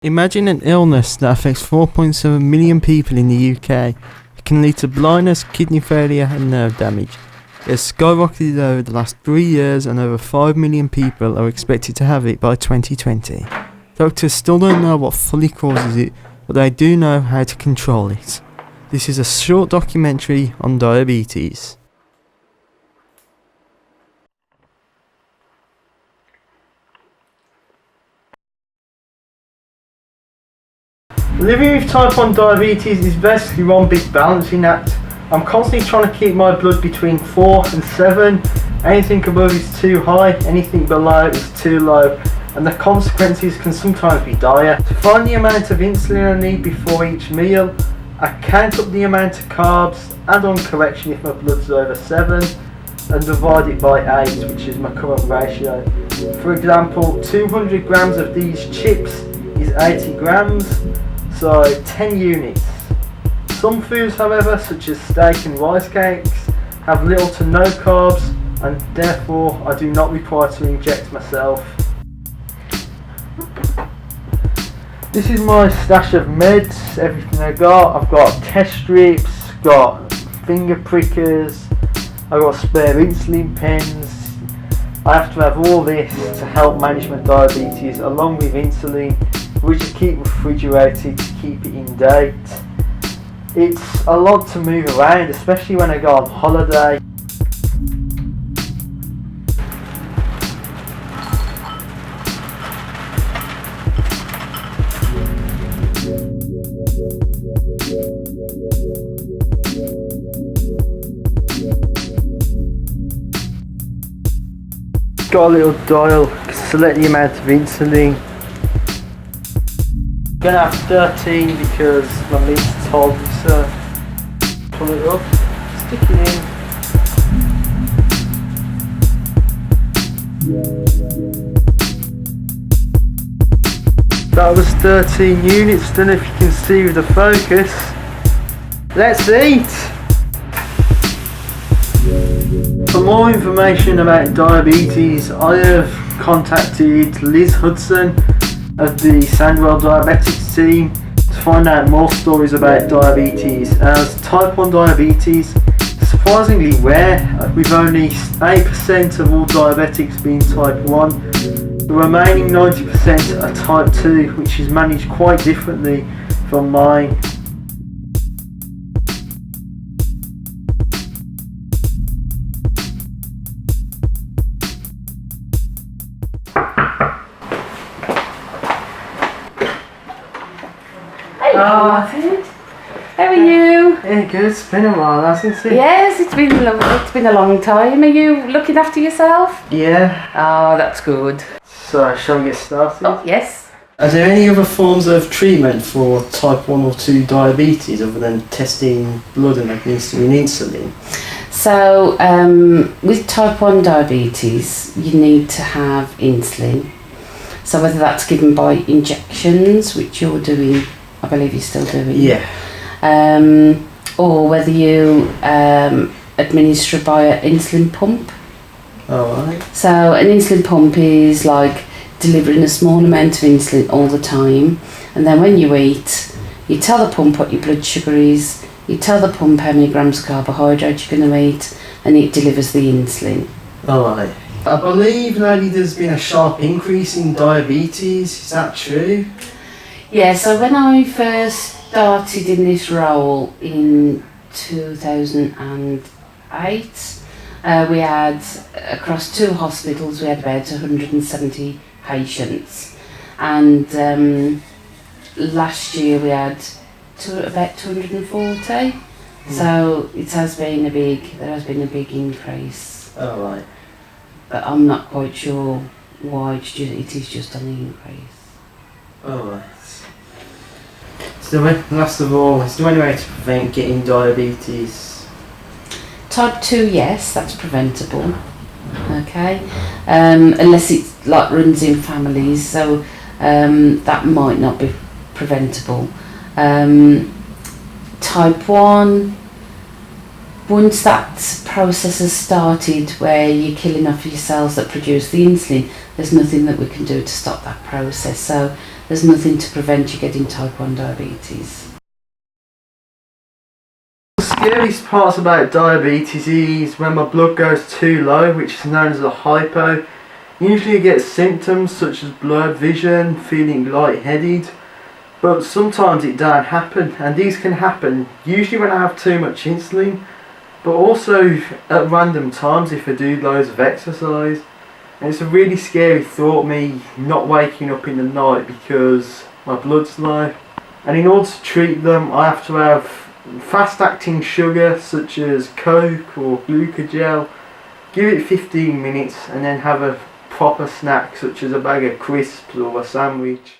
Imagine an illness that affects 4.7 million people in the UK. It can lead to blindness, kidney failure and nerve damage. It has skyrocketed over the last 3 years and over 5 million people are expected to have it by 2020. Doctors still don't know what fully causes it, but they do know how to control it. This is a short documentary on diabetes. Living with type 1 diabetes is basically one big balancing act. I'm constantly trying to keep my blood between 4 and 7. Anything above is too high, anything below is too low, and the consequences can sometimes be dire. To find the amount of insulin I need before each meal, I count up the amount of carbs, add on correction if my blood's over 7, and divide it by 8, which is my current ratio. For example, 200 grams of these chips is 80 grams. So 10 units. Some foods, however, such as steak and rice cakes, have little to no carbs, and therefore I do not require to inject myself. This is my stash of meds, everything I got. I've got test strips, got finger prickers, I've got spare insulin pens. I have to have all this to help manage my diabetes, along with insulin, which I keep refrigerated to keep it in date. It's a lot to move around, especially when I go on holiday. Got a little dial, select the amount of insulin. I'm gonna have 13 because my niece told me so. Pull it up, stick it in. That was 13 units, don't know if you can see with the focus. Let's eat! For more information about diabetes, I have contacted Liz Hudson of the Sandwell Diabetics team to find out more stories about diabetes, as type 1 diabetes is surprisingly rare, with only 8% of all diabetics being type 1. The remaining 90% are type 2, which is managed quite differently from mine. Martin, how are you? Yeah, good. It's been a while, hasn't it? Yes, it's been a long time. Are you looking after yourself? Yeah. Oh, that's good. So, shall we get started? Oh, yes. Are there any other forms of treatment for type 1 or 2 diabetes other than testing blood and administering insulin? So, with type 1 diabetes, you need to have insulin. So whether that's given by injections, which you're doing, I believe you're still doing. Yeah. Or whether you administer by an insulin pump. Alright. So an insulin pump is like delivering a small amount of insulin all the time, and then when you eat, you tell the pump what your blood sugar is, you tell the pump how many grams of carbohydrate you're going to eat, and it delivers the insulin. Alright. I believe lately there's been a sharp increase in diabetes, is that true? Yeah, so when I first started in this role in 2008, we had, across 2 hospitals, we had about 170 patients. And last year we had about 240. So there has been a big increase. Oh, right. But I'm not quite sure why it is just on the increase. Oh, right. So last of all, is there any way to prevent getting diabetes? Type 2, yes, that's preventable. Okay, unless it like runs in families, so that might not be preventable. Type 1, once that process has started where you're killing off your cells that produce the insulin, there's nothing that we can do to stop that process. So there's nothing to prevent you getting type 1 diabetes. The scariest parts about diabetes is when my blood goes too low, which is known as a hypo. Usually you get symptoms such as blurred vision, feeling lightheaded, but sometimes it don't happen, and these can happen usually when I have too much insulin, but also at random times if I do loads of exercise. And it's a really scary thought, me not waking up in the night because my blood's low. And in order to treat them, I have to have fast acting sugar such as Coke or glucogel, give it 15 minutes and then have a proper snack such as a bag of crisps or a sandwich.